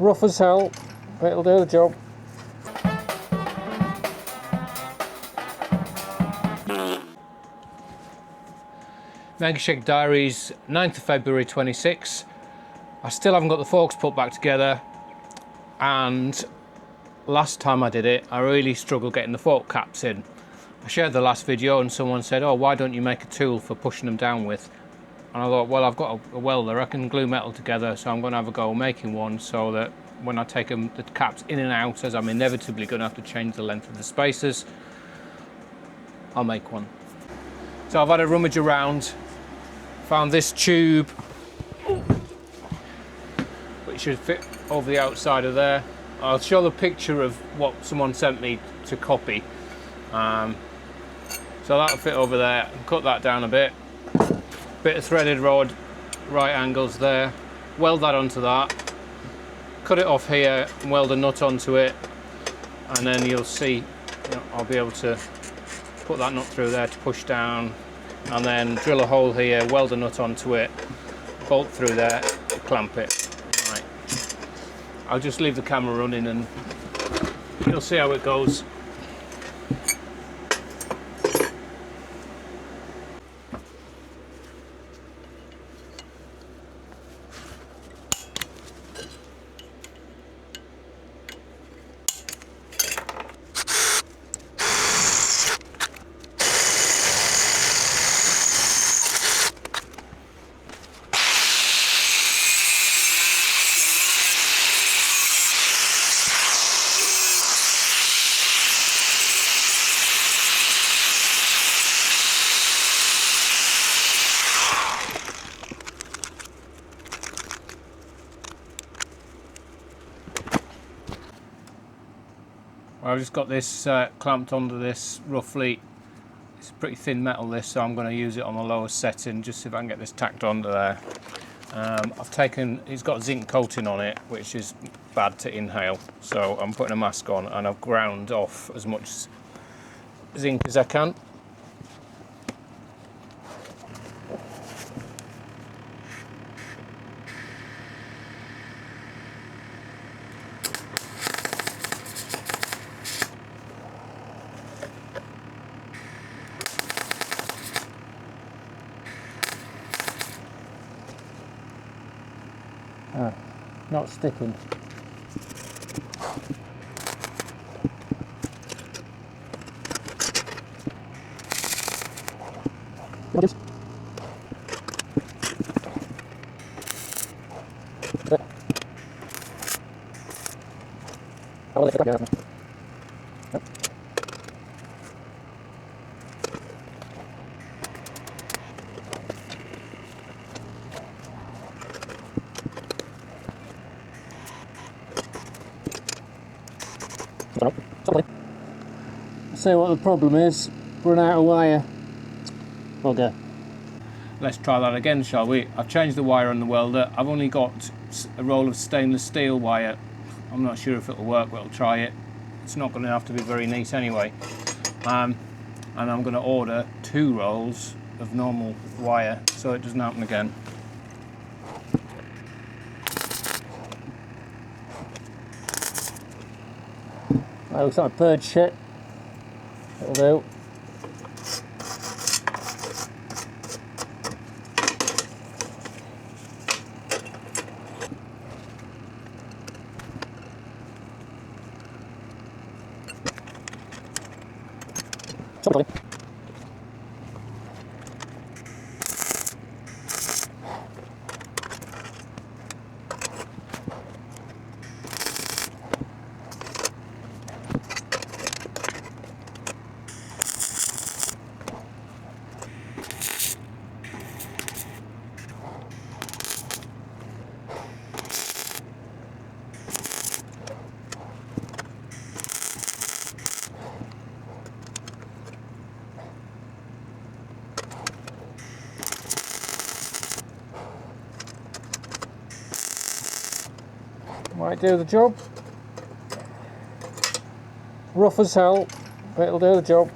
Rough as hell, but it'll do the job. Mega Shed Diaries, 9th of February 26. I still haven't got the forks put back together, and last time I did it I really struggled getting the fork caps in. I shared the last video and someone said, oh, why don't you make a tool for pushing them down with? And I thought, well, I've got a welder, I can glue metal together, so I'm going to have a go making one so that when I take the caps in and out, as I'm inevitably going to have to change the length of the spacers, I'll make one. So I've had a rummage around, found this tube which should fit over the outside of there. I'll show the picture of what someone sent me to copy. So that'll fit over there. Cut that down a bit. Bit of threaded rod, right angles there. Weld that onto that. Cut it off here and weld a nut onto it. And then you'll see, I'll be able to put that nut through there to push down. And then drill a hole here, weld a nut onto it, bolt through there, clamp it. Right. I'll just leave the camera running and you'll see how it goes. I've just got this clamped onto this roughly. It's pretty thin metal this, so I'm going to use it on the lowest setting just see if I can get this tacked onto there. It's got zinc coating on it, which is bad to inhale, so I'm putting a mask on and I've ground off as much zinc as I can. Not sticking. See what the problem is, run out of wire. Okay. Let's try that again, shall we? I've changed the wire on the welder. I've only got a roll of stainless steel wire. I'm not sure if it'll work, but I'll try it. It's not going to have to be very neat anyway. And I'm going to order 2 rolls of normal wire so it doesn't happen again. That looks like bird shit. It'll do. Somebody. Might do the job. Rough as hell, but it'll do the job.